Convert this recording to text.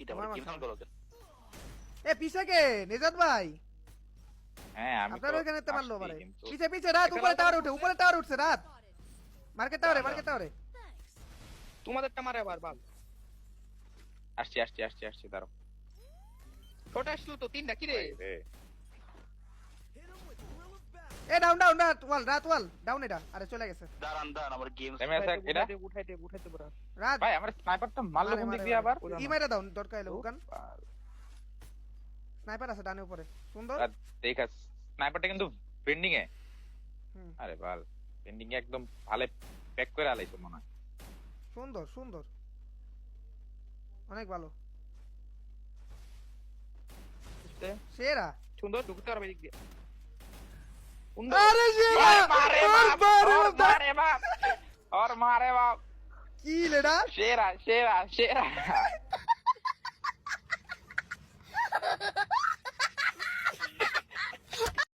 এটা আমার গেম করো কেন? এ পিছে কে নিজাত ভাই হ্যাঁ আমি আপনার তো ওখানে তে মারলো আসছি, মারে কিন্তু পিছে পিছে রাত উপরে টাওয়ার উঠছে রাত মার্কেট টাওয়ারে তোমাদেরটা মারে আবার বাল। আসছি দাঁড়াও। ওটা আসলো তো তিনটা কি রে? রে, এ ডাউন রাত ওয়াল ডাউন এটা আরে চলে গেছে দাঁড়ান আমার গেম নেমে আছে এটা। উঠাইতে পুরা। রাত ভাই আমার স্নাইপারটা মারলো কোন দিক দিয়ে আবার? ই মাইরা দাও দরকার হলে উগান স্নাইপার আছে ডানে উপরে সুন্দর দেখা স্নাইপারটা কিন্তু পেন্ডিং এ। হুম। আরে বাল, পেন্ডিং এ একদম ভালো প্যাক করে আলাইছো মনে হয়। সুন্দর অনেক ভালো বুঝতে? সেরা সুন্দর ঢুকতে পারবে দিক দিয়ে। আরে সেরা মারে ওর বাপ, বারে ওর বাপ। মারে বাপ, ওর মারে বাপ। কি লেডা সেরা